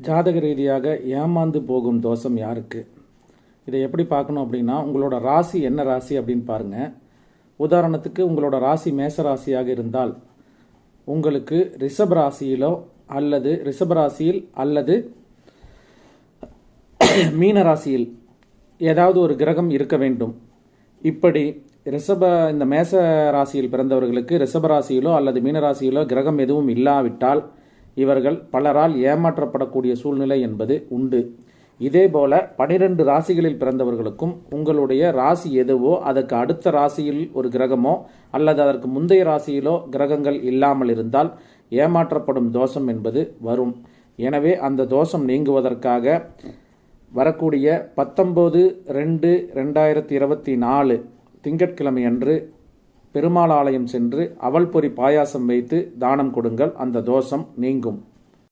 ஜாதக ரீதியாக ஏமாந்து போகும் தோஷம் யாருக்கு? இதை எப்படி பார்க்கணும் அப்படின்னா, உங்களோட ராசி என்ன ராசி அப்படின்னு பாருங்கள். உதாரணத்துக்கு உங்களோட ராசி மேச ராசியாக இருந்தால் உங்களுக்கு ரிஷபராசியிலோ அல்லது மீன ராசியில் ஏதாவது ஒரு கிரகம் இருக்க வேண்டும். இப்படி இந்த மேச ராசியில் பிறந்தவர்களுக்கு ரிஷபராசியிலோ அல்லது மீனராசியிலோ கிரகம் எதுவும் இல்லாவிட்டால் இவர்கள் பலரால் ஏமாற்றப்படக்கூடிய சூழ்நிலை என்பது உண்டு. இதேபோல 12 ராசிகளில் பிறந்தவர்களுக்கும் உங்களுடைய ராசி எதுவோ அதற்கு அடுத்த ராசியில் ஒரு கிரகமோ அல்லது அதற்கு முந்தைய ராசியிலோ கிரகங்கள் இல்லாமல் இருந்தால் ஏமாற்றப்படும் தோஷம் என்பது வரும். எனவே அந்த தோஷம் நீங்குவதற்காக வரக்கூடிய 19/2/2024 திங்கட்கிழமை அன்று பெருமாள் ஆலயம் சென்று அவல் பொரி பாயாசம் வைத்து தானம் கொடுங்கள். அந்த தோஷம் நீங்கும்.